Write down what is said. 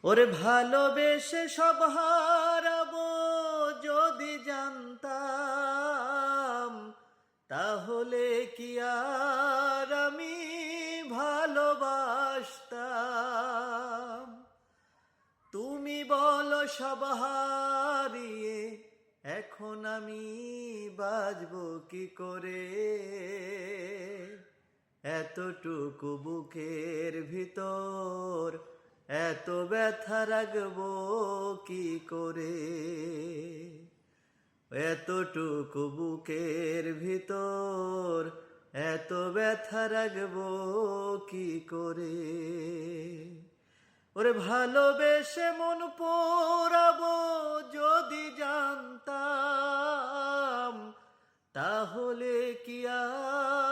ওরে ভালোবেসে সব হারাবো যদি জানতাম, তাহলে কি আর আমি ভালোবাসতাম। তুমি বলো সব হারিয়ে এখন আমি বাঁচবো কি করে, এতটুকু বুকের ভিতর এত ব্যথা রাখবো কি করে, এতটুকু বুকের ভিতর এত ব্যথা রাখবো কি করে। ওরে ভালোবেসে মন পোড়াবো যদি জানতাম, তাহলে কি আর